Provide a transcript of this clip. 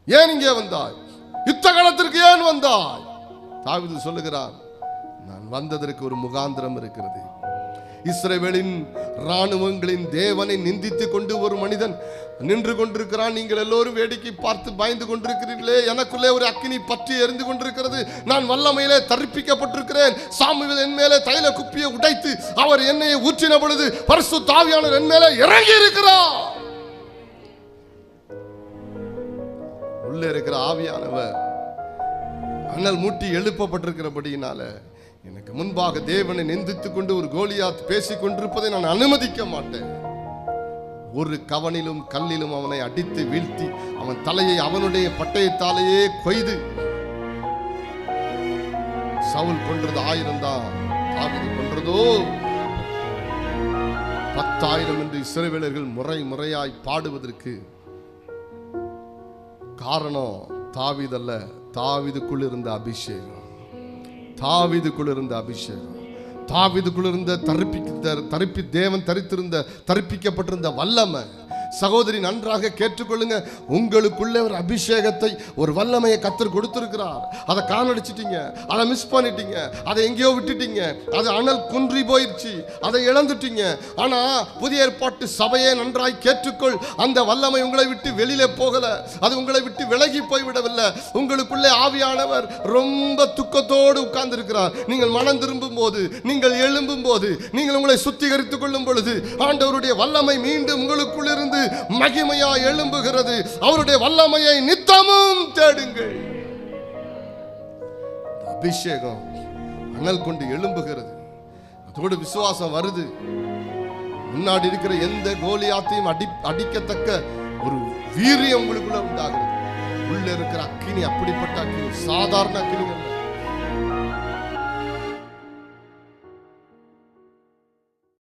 ஏன் இங்கே வந்தாய்? யுத்த காலத்திற்கு ஏன் வந்தாய்? தாவீது சொல்லுகிறான், நான் வந்ததற்கு ஒரு முகாந்திரம் இருக்கிறது. இஸ்ரவேலின் ராணுவங்களின் தேவனை நிந்தித்துக் கொண்டு ஒரு மனிதன் நின்று கொண்டிருக்கிறான். நீங்கள் எல்லோரும் வேடிக்கை பார்த்து பயந்து கொண்டிருக்கிறீர்களே, எனக்குள்ளே ஒரு அக்கினி பற்றி எரிந்து கொண்டிருக்கிறது. நான் வல்லமையிலே தரிப்பிக்கப்பட்டிருக்கிறேன். சாமுவேல் என் மேலே தைல குப்பியை உடைத்து அவர் என்னையை ஊற்றின பொழுது பரிசுத்த ஆவியானவர் என் மேலே இறங்கி இருக்கிறார். உள்ளே இருக்கிற ஆவியானவர் அனல் மூட்டி எழுப்பப்பட்டிருக்கிறபடியினால எனக்கு முன்பாக தேவனை நிந்தித்துக் கொண்டு ஒரு கோலியாத் பேசிக் கொண்டிருப்பதை நான் அனுமதிக்க மாட்டேன். ஒரு கவனிலும் கல்லிலும் அவனை அடித்து வீழ்த்தி அவன் தலையை அவனுடைய பட்டயத்தாலேயே கொய்து. சவுல் கொன்றது 1000 தான், தாவீது கொன்றதோ 10,000 என்று இஸ்ரவேலர்கள் முறையாய் பாடுவதற்கு காரணம் தாவீது அல்ல, தாவீதுக்குள் இருந்த அபிஷேகம். தாவீதுக்குள் இருந்த அபிஷேகம், தாவீதுக்குள் இருந்த தேவன் தரிப்பிக்கப்பட்டிருந்த வல்லமை. சகோதரி, நன்றாக கேட்டுக்கொள்ளுங்க. உங்களுக்குள்ளே ஒரு அபிஷேகத்தை, ஒரு வல்லமையை கர்த்தர் கொடுத்திருக்கிறார். அதை காணடிச்சிட்டீங்க, அதை மிஸ் பண்ணிட்டீங்க, அதை எங்கேயோ விட்டுட்டீங்க, அது அனல் குன்றி போயிடுச்சு, அதை இழந்துட்டீங்க. ஆனா புதிய ஏற்பாட்டு சபையை நன்றாய் கேட்டுக்கொள். அந்த வல்லமை உங்களை விட்டு வெளியில போகல, அது உங்களை விட்டு விலகி போய்விடவில்லை. உங்களுக்குள்ளே ஆவியானவர் ரொம்ப துக்கத்தோடு உட்கார்ந்து இருக்கிறார். நீங்கள் மனம் திரும்பும் போது, நீங்கள் எழும்பும் போது, நீங்கள் உங்களை சுத்திகரித்துக் கொள்ளும் பொழுது ஆண்டவருடைய வல்லமை மீண்டும் உங்களுக்குள் இருந்து மகிமையா எழும்புகிறது. அவருடைய வல்லமையை நித்தமும் தேடுங்கள். அபிஷேகம் அனல் கொண்டு எழும்புகிறது. அதோடு விசுவாசம் வருது. முன்னாடி இருக்கிற எந்த கோலியாத்தையும் அடிக்கத்தக்க ஒரு வீரியம் உங்களுக்குள்ள உண்டாகிறது. உள்ள இருக்கிற அக்கினி அப்படிப்பட்ட அக்கினி, சாதாரண அக்கினி அல்ல.